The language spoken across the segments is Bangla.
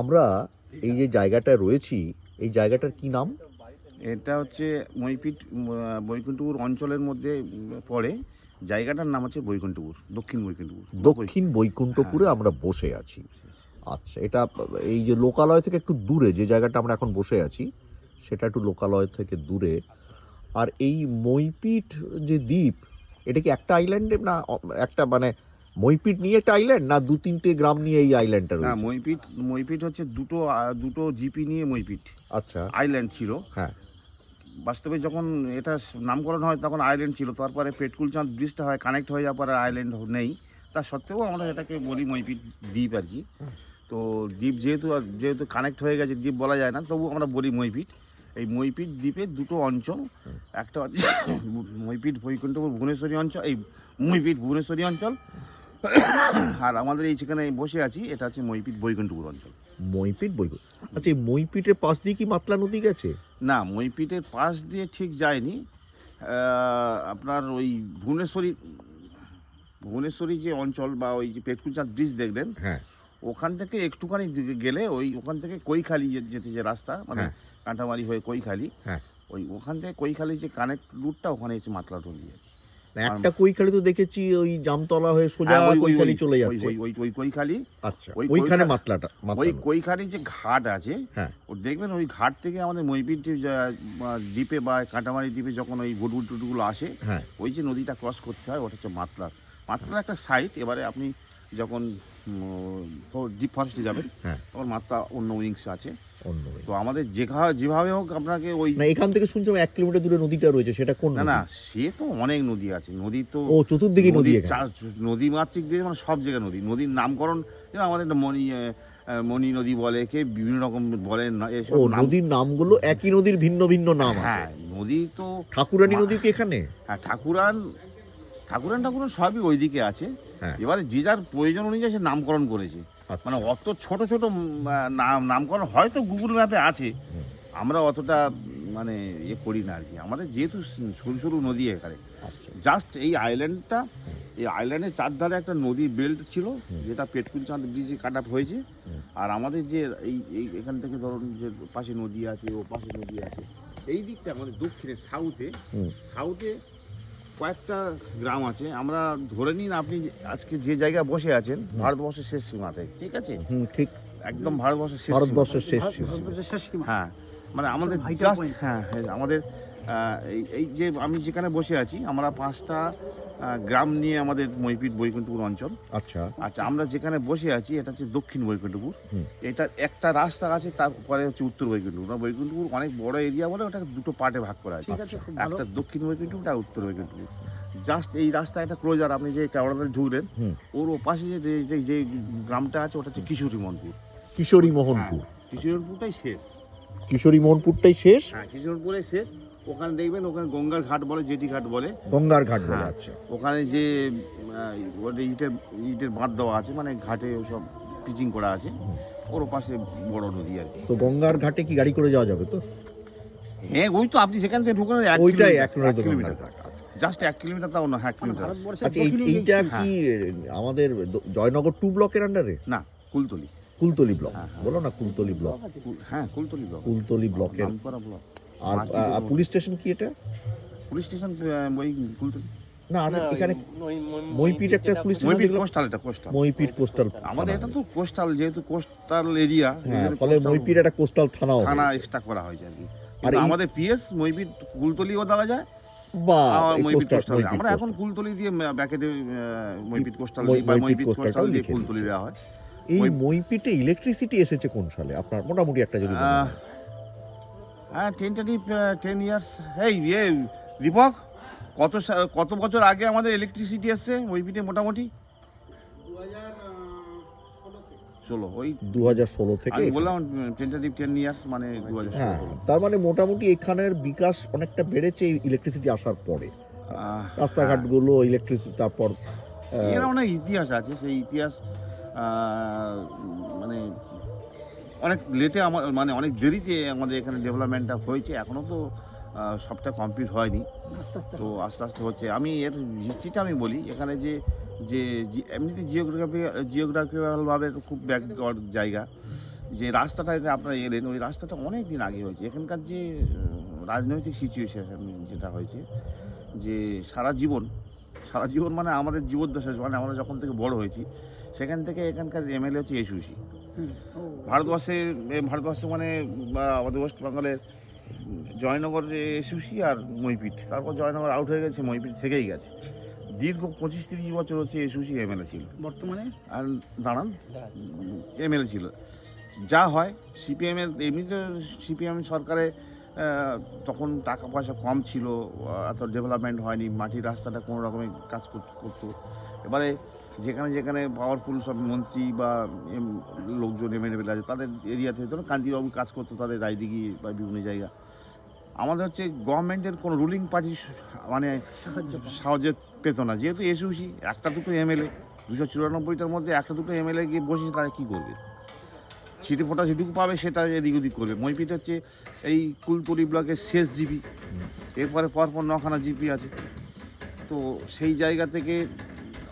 আমরা এই যে জায়গাটায় রয়েছি, এই জায়গাটার কি নাম? এটা হচ্ছে মইপিট বৈকুণ্ঠপুর অঞ্চলের মধ্যে পড়ে। জায়গাটার নাম হচ্ছে বৈকুণ্ঠপুর, দক্ষিণ বৈকুণ্ঠপুর। দক্ষিণ বৈকুণ্ঠপুরে আমরা বসে আছি। আচ্ছা, এটা এই যে লোকালয় থেকে একটু দূরে, যে জায়গাটা আমরা এখন বসে আছি সেটা একটু লোকালয় থেকে দূরে। আর এই মইপিট যে দ্বীপ, এটা কি একটা আইল্যান্ডে না একটা মানে মইপিট নিয়ে একটা আইল্যান্ড, না দু তিনটে গ্রাম নিয়ে এই আইল্যান্ডটা না, রয়েছে? মইপিট হচ্ছে দুটো জিপি নিয়ে মইপিট আচ্ছা। আইল্যান্ড ছিল। হ্যাঁ। বাস্তবে যখন এটা নামকরণ হয় তখন আইল্যান্ড ছিল, তারপরে পেটকুলচাঁদ ব্রিজটা হয়, কানেক্ট হয়ে যাওয়ার পরে আইল্যান্ড নেই। তা সত্ত্বেও আমরা এটাকে বলি মইপিট দ্বীপ আর কি। তো দ্বীপ যেহেতু যেহেতু কানেক্ট হয়ে গেছে, দ্বীপ বলা যায় না, তবু আমরা বলি মইপিট। এই মইপিট দ্বীপের দুটো অঞ্চল, একটা হচ্ছে মইপিট বৈকুণ্ঠপুর ভুবনেশ্বরী অঞ্চল, এই মইপিট ভুবনেশ্বরী অঞ্চল, আর আমাদের এই যেখানে বসে আছি এটা হচ্ছে মইপিট বৈকুণ্ঠপুর অঞ্চল। মইপিট বৈকুণ্ঠ। আচ্ছা, এই মইপিটের পাশ দিয়ে কি মাতলা নদী গেছে? না, মইপিটের পাশ দিয়ে ঠিক যায়নি। আপনার ওই ভুবনেশ্বরী যে অঞ্চল বা ওই যে পেটকুলচাঁদ ব্রিজ দেখলেন, হ্যাঁ। ওখান থেকে একটুখানি গেলে ওখান থেকে কৈখালি যেতে যে রাস্তা, মানে কাঁটামারি হয়ে কৈখালি, হ্যাঁ। ওখান থেকে কৈখালি যে কানেক্ট রুটটা, ওখানে এসে মাতলা নদী আছে। একটা কৈখালি তো দেখেছি ওই জামতলা হয়ে সোজা কৈখালি চলে যাচ্ছে। ওই কৈখালি। আচ্ছা, ওইখানে মাতলাটা ওই কৈখালি যে ঘাট আছে, হ্যাঁ, ও দেখবেন ওই ঘাট থেকে আমাদের মইপিট দ্বীপে বা কাঁটামারি দ্বীপে যখন ওই বোটগুলো টুটগুলো আসে, হ্যাঁ, ওই যে নদীটা ক্রস করতে হয়, ওটা হচ্ছে মাতলার একটা সাইট। এবারে আপনি যখন ডিপ ফরেস্টে যাবেন, হ্যাঁ, তখন মাতলা অন্য উইংস আছে। অন্য তো আমাদের যেভাবে হোক আপনাকে ওই না, এখান থেকে শুনছিলাম 1 কিলোমিটার দূরে নদীটা রয়েছে, সেটা কোন না নদী? না, সে তো অনেক নদী আছে। নদী তো ও চতুর্দিকে নদী এখানে। নদী মাতৃক দিয়ে মানে সব জায়গায় নদী। নদীর নামকরণ যেমন আমাদের একটা মণি নদী বলে, কে বিভিন্ন রকম বলে। এসব ও নদীর নামগুলো একই নদীর ভিন্ন ভিন্ন নাম আছে। হ্যাঁ, নদী তো ঠাকুরানী নদী কি এখানে? হ্যাঁ, ঠাকুরান সবই ওইদিকে আছে। হ্যাঁ। এবারে যে যার প্রয়োজন অনুযায়ী সে নামকরণ করেছে। আচ্ছা। মানে অত ছোট ছোট নামকরণ হয়তো গুগল ম্যাপে আছে, আমরা অতটা মানে করি না আর কি। আমাদের যেহেতু সরু সরু নদী এখানে, জাস্ট এই আইল্যান্ডের চারধারে একটা নদী বেল্ট ছিল, যেটা পেটকুলচাঁদ ব্রিজে কাট আপ হয়েছে। আর আমাদের যে এই এখান থেকে ধরুন যে পাশে নদী আছে, ও পাশে নদী আছে, এই দিকটা আমাদের দক্ষিণে সাউথে কয়েকটা গ্রাম আছে। আমরা ধরে নিন আপনি আজকে যে জায়গায় বসে আছেন, ভারতবর্ষের শেষ সীমাতে, ঠিক আছে? ঠিক একদম ভারতবর্ষের শেষ সীমা। হ্যাঁ, মানে আমাদের জাস্ট আমাদের এই যে আমি যেখানে বসে আছি, আমরা 5টা গ্রাম নিয়ে আমাদের মইপিট বৈকুণ্ঠপুর অঞ্চল। আচ্ছা। আচ্ছা, আমরা যেখানে বসে আছি এটা হচ্ছে দক্ষিণ বৈকুণ্ঠপুর। এটা একটা রাস্তা আছে, তারপরে হচ্ছে উত্তর বৈকুণ্ঠপুর। বৈকুণ্ঠপুর অনেক বড় এরিয়া বলে ওটাকে দুটো পার্টে ভাগ করা আছে, একটা দক্ষিণ বৈকুণ্ঠপুর আর উত্তর বৈকুণ্ঠপুর। জাস্ট এই রাস্তা একটা ক্লোজার, আপনি যে কেওড়াতে ঢুকলেন, ওর পাশে যে গ্রামটা আছে ওটা হচ্ছে কিশোরীমোহনপুর। কিশোরীমোহনপুরটাই শেষ। কিশোরীমোহনপুরটাই শেষ। হ্যাঁ, কিশোরীমোহনপুরেই শেষ। ওখানে দেখবেন, ওখানে গঙ্গার ঘাট বলে, জেটি ঘাট বলে, গঙ্গার ঘাট বলে। আচ্ছা। ওখানে যে ইটের বাঁধ দেওয়া আছে, মানে ঘাটে সব পিচিং করা আছে, ওর পাশে বড় নদী আর কি। তো গঙ্গার ঘাটে কি গাড়ি করে যাওয়া যাবে তো? হ্যাঁ, ওই তো আপনি সেখান থেকে ঢুকে ওইটাই 1 কিলোমিটার, ঘাট। জাস্ট 1 কিলোমিটার, তাও না, 1 কিলোমিটার। আচ্ছা, এইটা কি আমাদের জয়নগর 2 ব্লকের আন্ডারে? না, কুলতলি ব্লক। বলো না, কুলতলি ব্লক। হ্যাঁ, কুলতলি ব্লকের। ব্লক। আর পুলিশ স্টেশন কি এটা? পুলিশ স্টেশন ওই কুলতলি না, আর এখানে মইপিট একটা পুলিশ স্টেশন। মইপিট কোস্টাল, এটা কোস্টাল। মইপিট কোস্টাল। আমাদের এটা তো কোস্টাল, যেহেতু কোস্টাল এরিয়া, ফলে মইপিট একটা কোস্টাল থানা এক্সট্রা করা হয়েছে আর কি। আর আমাদের পিএস মইপিট কুলতলিও দেওয়া যায়, বা মইপিট কোস্টাল। আমরা এখন কুলতলি দিয়ে ব্যাকেটে মইপিট কোস্টাল বা মইপিট কোস্টাল দিয়ে কুলতলি দেওয়া হয়। এই মইপিটে ইলেকট্রিসিটি এসেছে কোন সালে আপনার মোটামুটি একটা যদি বলেন? হ্যাঁ, 10 ইয়ার্স। এই দীপক, কত বছর আগে আমাদের ইলেকট্রিসিটি এসছে মইপিটে? মোটামুটি 2016 থেকে। আমি বললাম 10 ইয়ার্স, মানে 2016। হ্যাঁ, তার মানে মোটামুটি এখানের বিকাশ অনেকটা বেড়েছে ইলেকট্রিসিটি আসার পরে। রাস্তাঘাটগুলো ইলেকট্রিসিটি, তারপর এর অনেক ইতিহাস আছে। সেই ইতিহাস মানে অনেক লেটে, মানে অনেক দেরিতে আমাদের এখানে ডেভেলপমেন্টটা হয়েছে। এখনও তো সবটা কমপ্লিট হয়নি, তো আস্তে আস্তে হচ্ছে। আমি এর হিস্ট্রিটা আমি বলি। এখানে যে যে এমনিতে জিওগ্রাফিক্যালভাবে তো খুব ব্যাকওয়ার্ড জায়গা, যে রাস্তাটা আপনারা এলেন, ওই রাস্তাটা অনেক দিন আগে হয়েছে। এখানকার যে রাজনৈতিক সিচুয়েশন যেটা হয়েছে, যে সারা জীবন মানে আমাদের জীবদ্দশা, মানে আমরা যখন থেকে বড় হয়েছি সেখান থেকে এখানকার এমএলএ হচ্ছে এসুসি। ভারতবর্ষে মানে বা আমাদের ওয়েস্ট বেঙ্গলের জয়নগর এসুসি আর মইপিট, তারপর জয়নগর আউট হয়ে গেছে, মইপিট থেকেই গেছে। দীর্ঘ 25-30 বছর হচ্ছে এসুসি এমএলএ ছিল। বর্তমানে আর দাঁড়ান, এমএলএ ছিল। যা হয় সিপিএমের, এমনিতে সিপিএম সরকারে তখন টাকা পয়সা কম ছিল, এত ডেভেলপমেন্ট হয়নি, মাটির রাস্তাটা কোনো রকমের কাজ করতো। এবারে যেখানে যেখানে পাওয়ারফুল সব মন্ত্রী বা লোকজন এমএলএ আছে, তাদের এরিয়াতে ধরুন কান্তিবাবু কাজ করতো তাদের রায়দিঘি বা বিভিন্ন জায়গা। আমাদের হচ্ছে গভর্নমেন্টের কোনো রুলিং পার্টি মানে সাহায্য পেত না, যেহেতু এসইউসি একটা দুটো এমএলএ, 294টার মধ্যে একটা দুটো এমএলএ গিয়ে বসে তারা কী করবে? সিটি ফোটা যেটুকু পাবে সেটা এদিক ওদিক করবে। মইপিট হচ্ছে এই কুলতলি ব্লকের শেষ জিপি, এরপরে পরপর 9খানা জিপি আছে। তো সেই জায়গা থেকে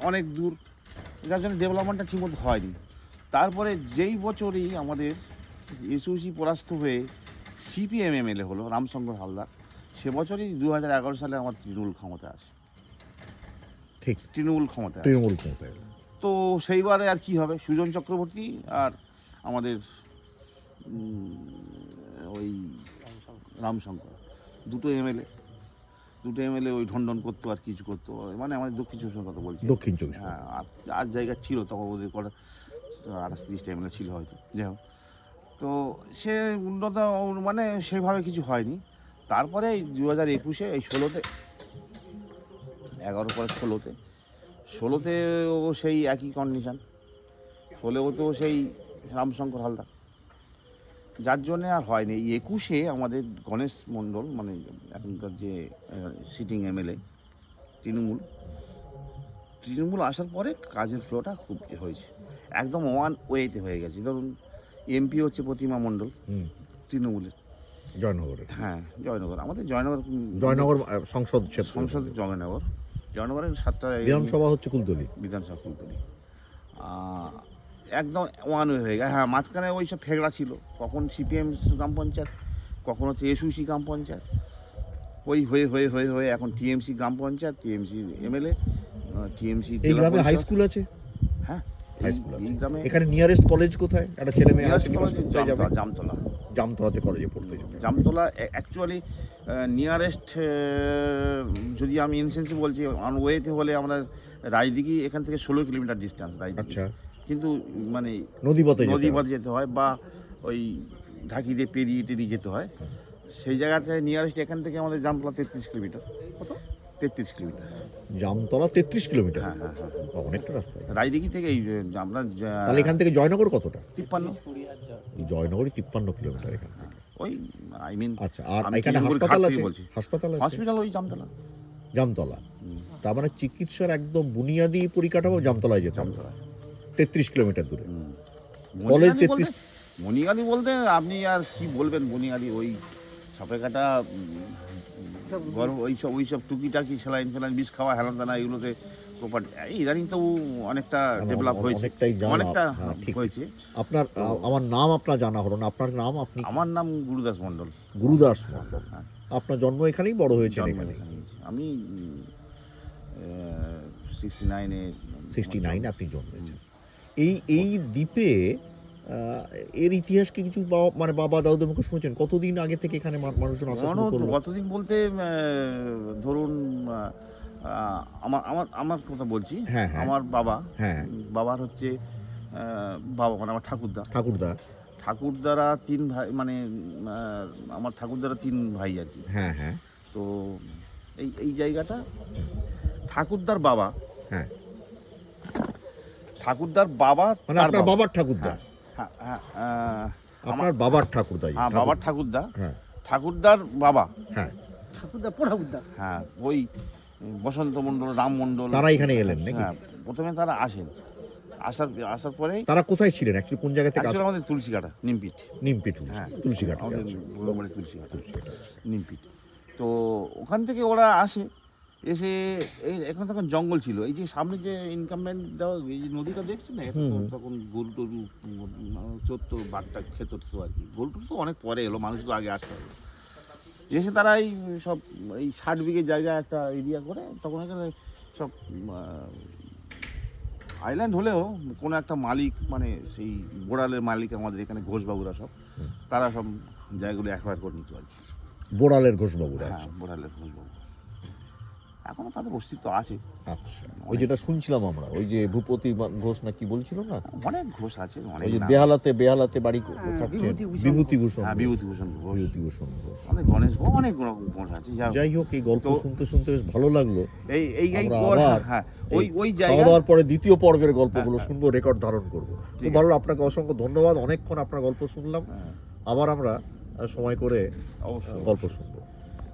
অনেক দূর, যার জন্য ডেভেলপমেন্টটা ঠিকমতো হয়নি। তারপরে যেই বছরই আমাদের এসইউসি পরাস্ত হয়ে সিপিএম এমএলএ হলো রামশঙ্কর হালদার, সে বছরই 2011 সালে আমার তৃণমূল ক্ষমতা আসে। ঠিক, তৃণমূল ক্ষমতায়। তো সেইবারে আর কি হবে, সুজন চক্রবর্তী আর আমাদের ওই রামশঙ্কর, দুটো এমএলএ ওই ঢন্ডন করতো আর কিছু করতো, মানে আমাদের দক্ষিণ চব্বিশ কথা বলছি, দক্ষিণ চব্বিশ। হ্যাঁ। আর জায়গা ছিল তখন ওদের কটা 28-30টা এমএলএ ছিল হয়তো, যাই হোক। তো সে উন্নত মানে সেভাবে কিছু হয়নি। তারপরে 2021-এ এই 16-তে, 11 পরে 16তেও সেই একই কন্ডিশন, 16ও তো সেই রামশঙ্কর হালদার, যার জন্যে আর হয়নি। এই 21-এ আমাদের গণেশ মণ্ডল, মানে এখনকার যে সিটিং এমএলএ তৃণমূল আসার পরে কাজের ফ্লোটা খুব হয়েছে, একদম ওয়ান ওয়েতে হয়ে গেছে। ধরুন এমপি হচ্ছে প্রতিমা মণ্ডল তৃণমূলের, জয়নগরের। হ্যাঁ জয়নগর, আমাদের জয়নগর সংসদ জয়নগরের 7টা বিধানসভা হচ্ছে কুলতলি, বিধানসভা কুলতলি, একদম ওয়ান ওয়ে হয়ে গেছে। হ্যাঁ, মাঝখানে ওই সব ফেগড়া ছিল, কখন সিপিএম গ্রাম পঞ্চায়েত, কখন হচ্ছে এসইউসি গ্রাম পঞ্চায়েত, ওই হয়ে হয়ে হয়ে হয়ে এখন টিএমসি গ্রাম পঞ্চায়েত, টিএমসি এমএলএ, টিএমসি। এই গ্রামে হাই স্কুল আছে? হ্যাঁ, হাই স্কুল আছে। এই গ্রামে। এখানে নিয়ারেস্ট কলেজ কোথায়? একটা ছেলে মেয়ে আসে কোথায় যাবে? জামতলাতে কলেজে পড়তে যাবে। জামতলা অ্যাকচুয়ালি নিয়ারেস্ট, যদি আমি ইনসেন্সে বলছি, অন ওয়েতে হলে আমরা রায়দিঘি এখান থেকে 16 কিলোমিটার ডিস্টেন্স রায়দিঘি। আচ্ছা। কিন্তু মানে নদীপথে যেতে হয় বা ওই ঢাকি দিয়ে পেরিয়ে যেতে হয়। সেই জায়গাতে নিয়ারেস্ট এখান থেকে আমাদের জামতলা 33 কিলোমিটার। কত? 33 কিলোমিটার। জামতলা 33 কিলোমিটার? হ্যাঁ হ্যাঁ হ্যাঁ, অনেকটা রাস্তা। রায়দিঘি থেকে এই আমরা তাহলে এখান থেকে জয়নগর কতটা? 53। জয়নগরই 53 কিলোমিটার এখান থেকে। ওই আই মিন। আচ্ছা, আর এখানে হাসপাতাল আছে? হসপিটাল ওই জামতলা। তার মানে চিকিৎসার একদম বুনিয়াদি পরিকাঠামো জামতলায় যেতে হবে, 33 কিলোমিটার দূরে। কলেজ 33। বুনিয়াদি বলতে আপনি আর কি বলবেন, বুনিয়াদি ওই সাপে কাটা গরম, ওইসব টুকিটাকি স্যালাইন বিষ খাওয়া হেলান দানা, এগুলোতে প্রপার ইদানিং তো অনেকটা ডেভেলপ হয়েছে, অনেকটা হয়েছে। আপনার আমার নাম আপনার জানা হলো না, আপনার নাম? আপনি? আমার নাম গুরুদাস মণ্ডল। গুরুদাস মণ্ডল। আপনার জন্ম এখানেই, বড় হয়েছেন এখানে? আমি 69-এ আপনি জন্মেছেন। এই দ্বীপে এর ইতিহাস কি কিছু মানে বাবা দাদুদের মুখে শুনেছেন? কতদিন আগে থেকে এখানে মানুষজন আসা শুরু করলো? কতদিন বলতে ধরুন আমার কথা বলছি। হ্যাঁ, আমার বাবার হচ্ছে বাবা মানে আমার ঠাকুরদারা 3 ভাই, মানে আমার ঠাকুরদারা 3 ভাই আর কি। হ্যাঁ হ্যাঁ। তো এই জায়গাটা ঠাকুরদার বাবা, হ্যাঁ, ঠাকুরদার বাবা, মানে আপনার বাবার ঠাকুরদা? আমার বাবার ঠাকুরদা? হ্যাঁ, বাবার ঠাকুরদা, ঠাকুরদার বাবা, হ্যাঁ, হ্যাঁ, ওই বসন্ত মণ্ডল, রাম মণ্ডল, তারা এখানে এলেন নাকি? হ্যাঁ, প্রথমে তারা আসার পরে তারা কোথায় ছিলেন অ্যাকচুয়ালি, কোন জায়গা থেকে? আমাদের তুলসীকাটা, নিমপিট। হ্যাঁ, তুলসীকাটা, আমাদের তুলসীকাটা, নিমপিট। তো ওখান থেকে ওরা আসে, এসে এই এখন তখন জঙ্গল ছিল, এই যে সামনে যে ইনকামমেন্ট দেওয়া এই যে নদীটা দেখছেন না, এটা তো তখন গরু টরু চড়তো, বাঘটা খেত তো আর কি। গরু টরু তো অনেক পরে এলো, মানুষ তো আগে আসতে হবে। এসে তারা এই সব এই 60 বিঘে জায়গা একটা এরিয়া করে তখন এখানে সব আইল্যান্ড হলেও কোনো একটা মালিক, মানে সেই বোড়ালের মালিক আমাদের এখানে ঘোষবাবুরা সব, তারা সব জায়গাগুলো অ্যাকোয়ার করে নিতে পারছে। বোড়ালের ঘোষবাবুরা হ্যাঁ, আছে। বোড়ালের ঘোষবাবু এখনো তাদের অস্তিত্ব আছে। আচ্ছা, ওই যেটা শুনছিলাম আমরা, ওই যে ভূপতি ঘোষ না কি বলছিল না, অনেক ঘোষ আছে, অনেক ওই যে নাম। বেহালাতে বাড়ি থাকছেন বিভূতিভূষণ হ্যাঁ, বিভূতিভূষণ ঘোষ, বিভূতিভূষণ ঘোষ। অনেক গণেশ ঘোষ, অনেক রকম ঘোষ আছে। যাই হোক, এই গল্প শুনতে শুনতে বেশ ভালো লাগলো। এই এই এই আমরা ঘোষ, আবার হ্যাঁ, ওই ওই খাওয়া জায়গা দাওয়ার পরে দ্বিতীয় পর্বের গল্পগুলো হ্যাঁ, শুনবো, রেকর্ড ধারণ করবো। ঠিক খুব ভালো, আপনাকে অসংখ্য ধন্যবাদ। অনেকক্ষণ আপনার গল্প শুনলাম, হ্যাঁ, আবার আমরা সময় করে অবশ্যই গল্প শুনবো।